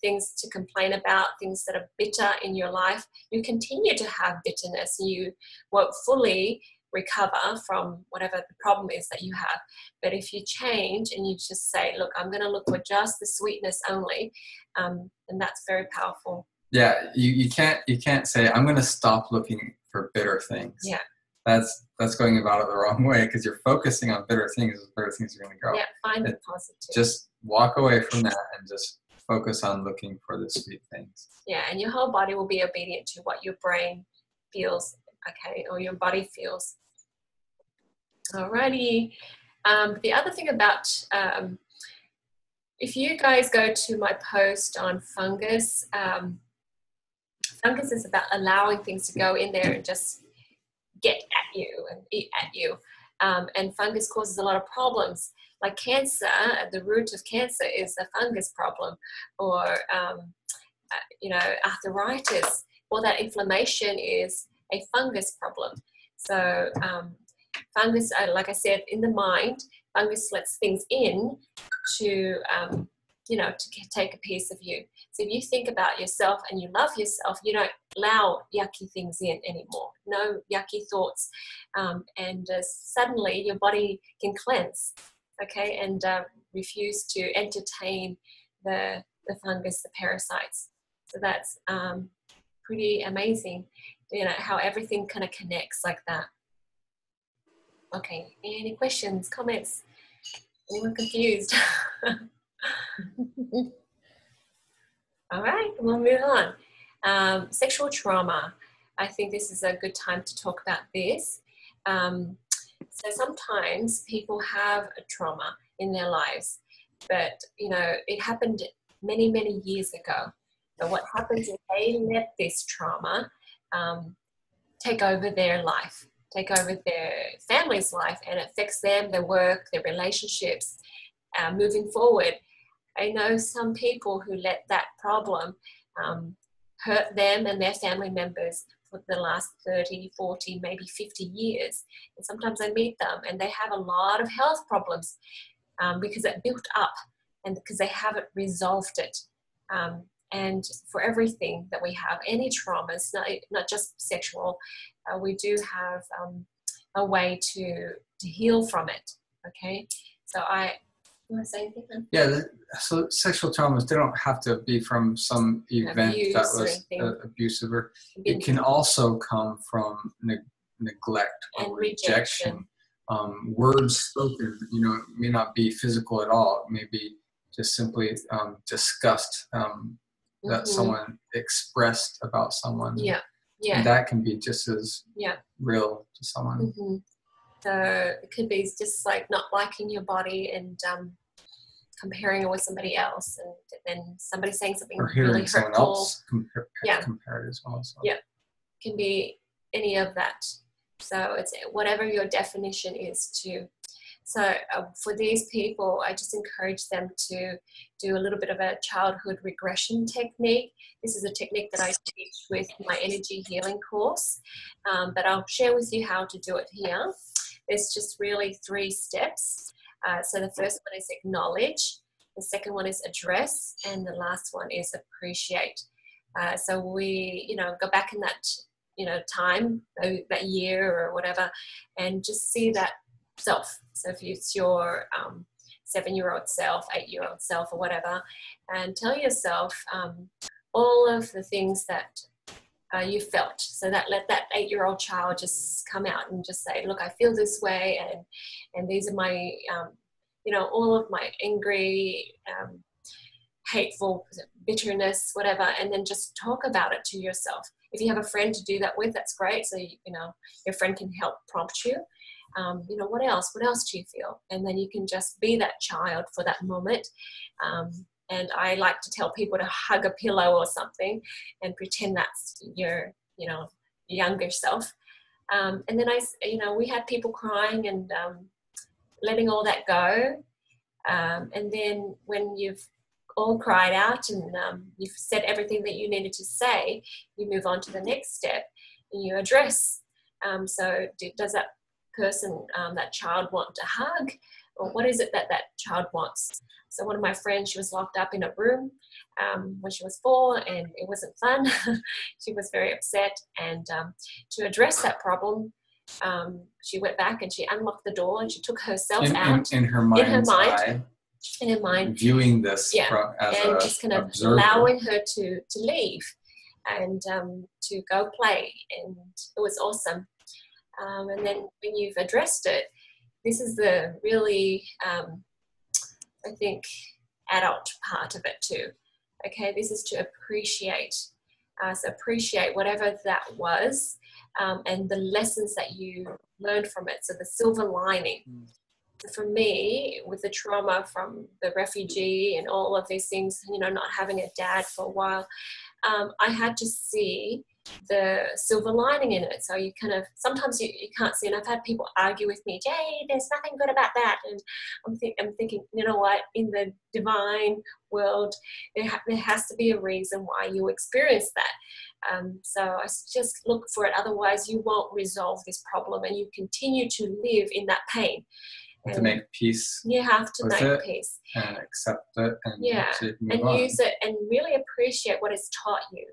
things to complain about, things that are bitter in your life, you continue to have bitterness. You won't fully recover from whatever the problem is that you have. But if you change and you just say, look, I'm going to look for just the sweetness only, then that's very powerful. Yeah, you can't say, I'm going to stop looking for bitter things. Yeah. That's going about it the wrong way, because you're focusing on bitter things. Bitter things are going to go. Yeah, find the positive. Just walk away from that and just focus on looking for the sweet things. Yeah, and your whole body will be obedient to what your brain feels, okay, or your body feels. Alrighty. The other thing about, if you guys go to my post on fungus, fungus is about allowing things to go in there and just get at you and eat at you. And fungus causes a lot of problems. Like cancer, the root of cancer is a fungus problem, or arthritis. Well, that inflammation is a fungus problem. So fungus, like I said, in the mind, fungus lets things in to to take a piece of you. So if you think about yourself and you love yourself, you don't allow yucky things in anymore. No yucky thoughts. And suddenly your body can cleanse, okay, and refuse to entertain the fungus, the parasites. So that's pretty amazing, how everything kind of connects like that. Okay, any questions, comments? Anyone confused? All right, we'll move on. Sexual trauma. I think this is a good time to talk about this. So sometimes people have a trauma in their lives, but it happened many, many years ago. But what happens is they let this trauma take over their life, take over their family's life, and it affects them, their work, their relationships, moving forward. I know some people who let that problem hurt them and their family members for the last 30, 40, maybe 50 years. And sometimes I meet them and they have a lot of health problems because it built up and because they haven't resolved it. And for everything that we have, any traumas, not just sexual, we do have a way to heal from it, okay? So you want to say anything? Yeah, so sexual traumas, they don't have to be from some event that was abusive. Or it can also come from neglect or rejection. Words spoken, it may not be physical at all. It may be just simply disgust that someone expressed about someone. Yeah. And that can be just as real to someone. So it could be just like not liking your body and comparing it with somebody else, and then somebody saying something or hearing really someone hurtful. Else compare it as well. So. Yeah, can be any of that. So it's whatever your definition is too. So for these people, I just encourage them to do a little bit of a childhood regression technique. This is a technique that I teach with my energy healing course, but I'll share with you how to do it here. There's just really 3 steps. So the first one is acknowledge, the second one is address, and the last one is appreciate. So we, go back in that, time, that year or whatever, and just see that self. So if it's your 7-year-old self, 8-year-old self, or whatever, and tell yourself all of the things that you felt. So that let that 8-year-old child just come out and just say, look, I feel this way, and these are my, all of my angry, hateful, bitterness, whatever, and then just talk about it to yourself. If you have a friend to do that with, that's great. So, your friend can help prompt you. What else? What else do you feel? And then you can just be that child for that moment. And I like to tell people to hug a pillow or something and pretend that's your, younger self. And then we had people crying and letting all that go. And then when you've all cried out and you've said everything that you needed to say, you move on to the next step and you address. So does that person, that child, want a hug? Or what is it that child wants? So one of my friends, she was locked up in a room when she was 4 and it wasn't fun. She was very upset, and to address that problem, she went back and she unlocked the door and she took herself out in her mind, viewing this as and just kind of observer. Allowing her to leave and to go play, and it was awesome. And then when you've addressed it, this is the really, I think, adult part of it too. Okay, this is to appreciate. So appreciate whatever that was, and the lessons that you learned from it. So the silver lining. For me, with the trauma from the refugee and all of these things, not having a dad for a while, I had to see the silver lining in it. So you kind of, sometimes you can't see, and I've had people argue with me, Jay, there's nothing good about that. And I'm thinking, you know what, in the divine world, there has to be a reason why you experience that. So I just look for it. Otherwise, you won't resolve this problem and you continue to live in that pain. to make peace. You have to with make it peace. And accept it and Yeah, actually move and on. use it and really appreciate what it's taught you.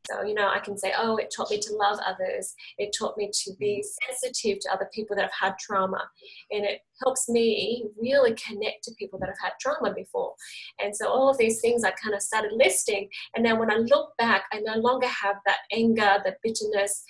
So, you know, I can say, oh, it taught me to love others. It taught me to be sensitive to other people that have had trauma. And it helps me really connect to people that have had trauma before. And so all of these things I kind of started listing. And now when I look back, I no longer have that anger, the bitterness.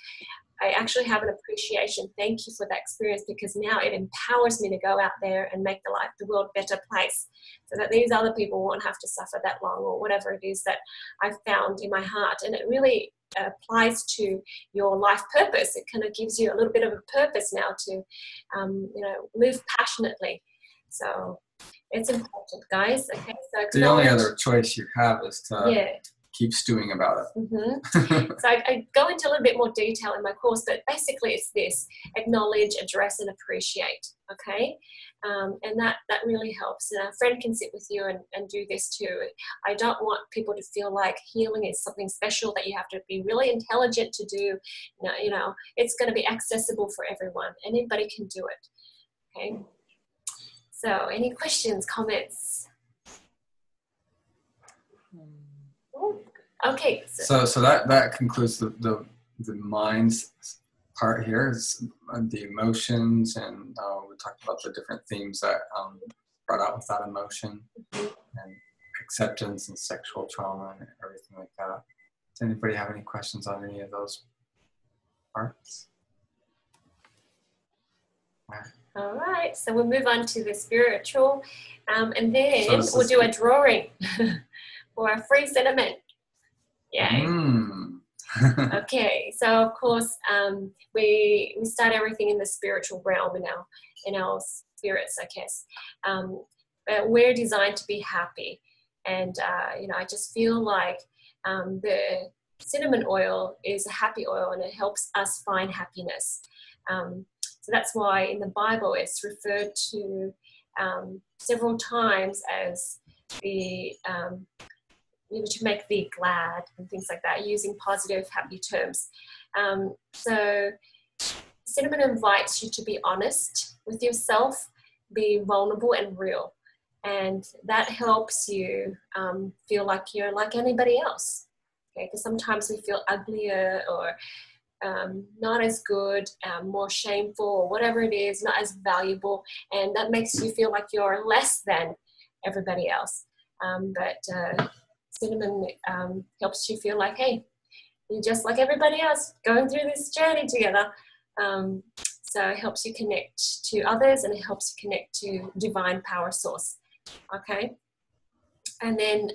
I actually have an appreciation. Thank you for that experience, because now it empowers me to go out there and make the world a better place, so that these other people won't have to suffer that long, or whatever it is that I've found in my heart. And it really applies to your life purpose. It kind of gives you a little bit of a purpose now to, you know, live passionately. So it's important, guys. Okay, so the only other choice you have is to keep stewing about it. Mm-hmm. So I go into a little bit more detail in my course, but basically it's this: acknowledge, address, and appreciate. Okay, and that really helps. And a friend can sit with you and do this too. I don't want people to feel like healing is something special that you have to be really intelligent to do. You know, it's going to be accessible for everyone. Anybody can do it. Okay. So, any questions, comments? Okay. So that concludes the mind's part here. Is the emotions, and we talked about the different themes that brought out with that emotion, and acceptance and sexual trauma and everything like that. Does anybody have any questions on any of those parts? All right, so we'll move on to the spiritual, and then So we'll do a drawing for a free sentiment. Yay. Okay, so of course we start everything in the spiritual realm in our spirits, I guess. But we're designed to be happy, and you know, I just feel like the cinnamon oil is a happy oil, and it helps us find happiness. So that's why in the Bible it's referred to several times as the to make thee glad and things like that, using positive, happy terms. So cinnamon invites you to be honest with yourself, be vulnerable and real. And that helps you feel like you're like anybody else. Okay, because sometimes we feel uglier or not as good, more shameful, or whatever it is, not as valuable. And that makes you feel like you're less than everybody else. But cinnamon helps you feel like, hey, you're just like everybody else going through this journey together. So it helps you connect to others, and it helps you connect to divine power source. Okay. And then,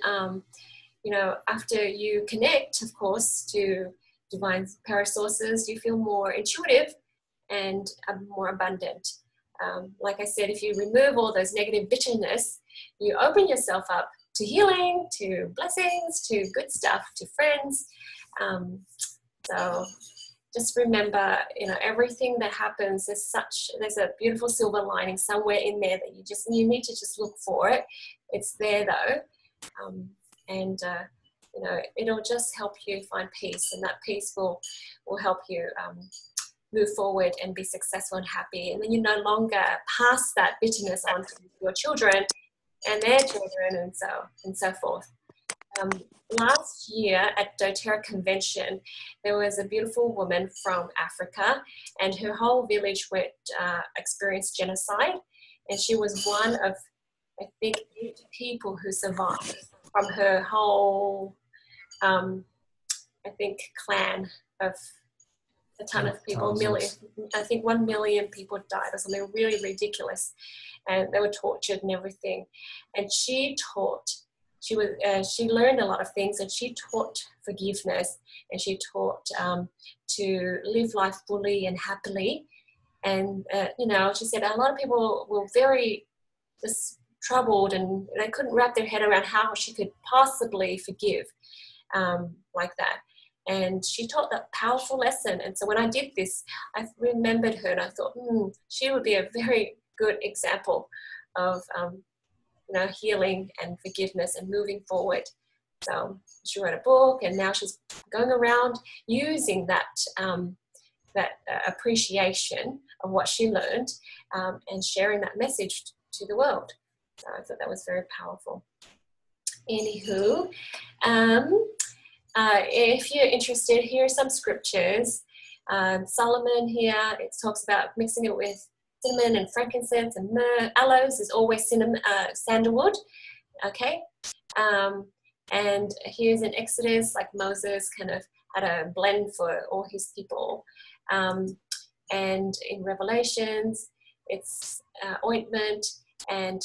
you know, after you connect, of course, to divine power sources, you feel more intuitive and more abundant. Like I said, if you remove all those negative bitterness, you open yourself up to healing, to blessings, to good stuff, to friends. So just remember, you know, everything that happens, there's a beautiful silver lining somewhere in there that you need to just look for it. It's there though. And you know, it'll just help you find peace, and that peace will help you move forward and be successful and happy. And then you no longer pass that bitterness on to your children and their children, and so forth. Last year at doTERRA convention, there was a beautiful woman from Africa, and her whole village experienced genocide, and she was one of, I think, 8 people who survived from her whole, I think, clan of a ton of people. I think 1 million people died or something really ridiculous, and they were tortured and everything. And she learned a lot of things, and she taught forgiveness, and she taught to live life fully and happily. And you know, she said a lot of people were very just troubled, and they couldn't wrap their head around how she could possibly forgive like that. And she taught that powerful lesson. And so when I did this, I remembered her, and I thought, she would be a very good example of you know, healing and forgiveness and moving forward. So she wrote a book, and now she's going around using that appreciation of what she learned, and sharing that message to the world. So I thought that was very powerful. Anywho, if you're interested, here are some scriptures. Solomon here, it talks about mixing it with cinnamon and frankincense and myrrh. Aloes is always cinnamon, sandalwood. Okay. And here's in Exodus, like Moses kind of had a blend for all his people. And in Revelations, it's ointment, and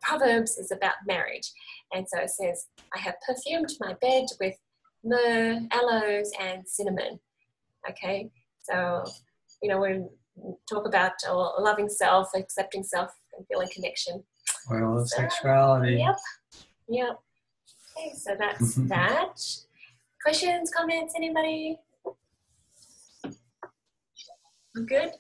Proverbs is about marriage. And so it says, I have perfumed my bed with myrrh, aloes, and cinnamon. Okay, so, you know, we talk about loving self, accepting self, and feeling connection. Oil of sexuality. Yep. Okay, so that's that. Questions, comments, anybody? Good?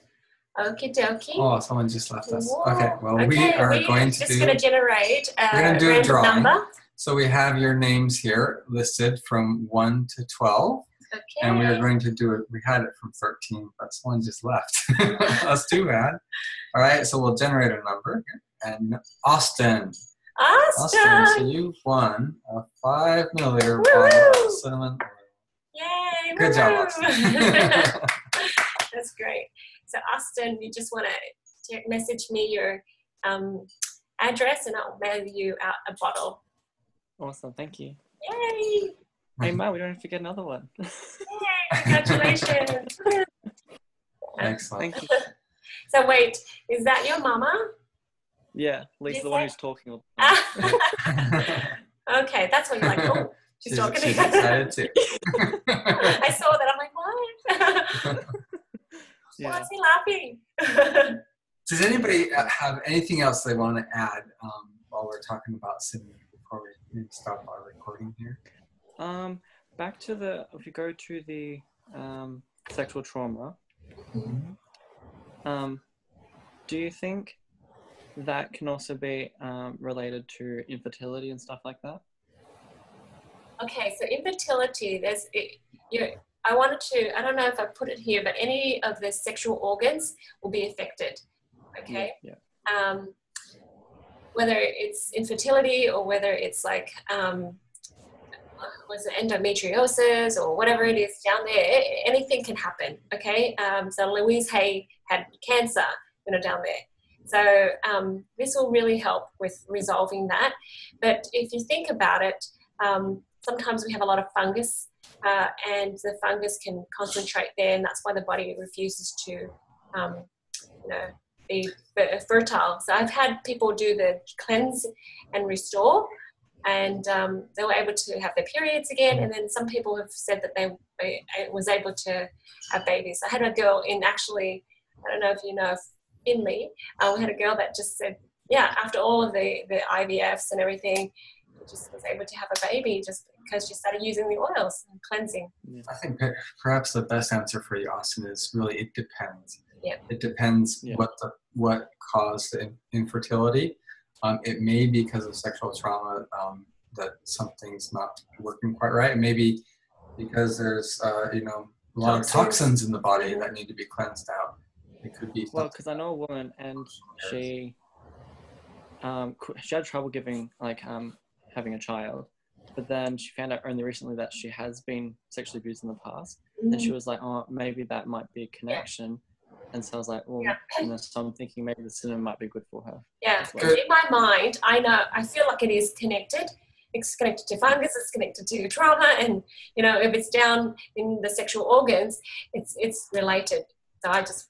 Okie dokie. Oh, someone just left us. Whoa. Okay, well, we are going to just going to generate a random drawing. number. So we have your names here listed from 1 to 12. Okay. And we are going to do it. We had it from 13, but someone just left. That's too bad. All right, so we'll generate a number. And Austin. So you've won a 5 milliliter bottle of cinnamon oil. Yay! Good job, Austin. That's great. So Austin, you just want to message me your address, and I'll mail you out a bottle. Awesome, thank you. Yay! Hey, Ma, we don't have to get another one. Yay! Congratulations. Excellent. Thank you. So wait, is that your mama? Yeah, Lisa's the one who's talking all the time. Okay, that's when you're like, oh, she's talking. She's excited too. I saw that. I'm like, what? Yeah. Why is he laughing? Does anybody have anything else they want to add while we're talking about cinnamon before we maybe stop our recording here? Back to if you go to the sexual trauma, do you think that can also be related to infertility and stuff like that? Okay, so infertility, I wanted to, I don't know if I put it here, but any of the sexual organs will be affected, okay? Yeah. Whether it's infertility or whether it's like, was it endometriosis or whatever it is down there, anything can happen, okay? So Louise Hay had cancer, down there. So this will really help with resolving that. But if you think about it, sometimes we have a lot of fungus, and the fungus can concentrate there, and that's why the body refuses to, be fertile. So I've had people do the cleanse and restore, and they were able to have their periods again. And then some people have said that they was able to have babies. I had a girl in actually, I don't know if you know, Finley. We had a girl that just said, yeah, after all of the IVFs and everything, just was able to have a baby just because she started using the oils and cleansing. I think perhaps the best answer for you, Austin, is really it depends. Yeah. It depends what caused the infertility. It may be because of sexual trauma that something's not working quite right. It may be because there's a lot of toxins in the body that need to be cleansed out. It could be. Well, because I know a woman, and she had trouble having a child, but then she found out only recently that she has been sexually abused in the past, and she was like, oh, maybe that might be a connection. And so I was like, well, so I'm thinking maybe the cinnamon might be good for her. Yeah, because in my mind, I feel like it is connected. It's connected to fungus, it's connected to trauma, and if it's down in the sexual organs, it's related. So I just,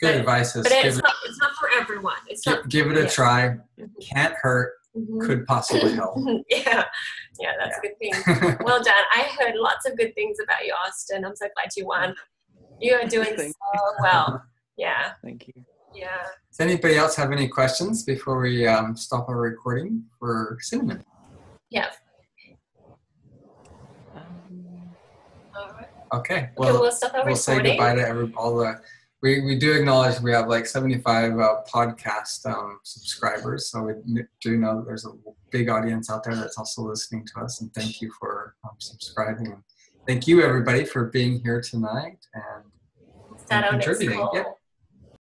good advice. But it's not for everyone. Give it a try. Can't hurt. Could possibly help. Yeah, that's a good thing. Well done. I heard lots of good things about you, Austin. I'm so glad you won. You are doing so well. Yeah. Thank you. Yeah. Does anybody else have any questions before we stop our recording for cinnamon? Yeah. All right. Okay. Well, we'll stop our recording. We'll say goodbye to all the. We do acknowledge we have like 75 podcast subscribers, so we do know there's a big audience out there that's also listening to us, and thank you for subscribing. Thank you, everybody, for being here tonight, and that And on its contributing, call. yep.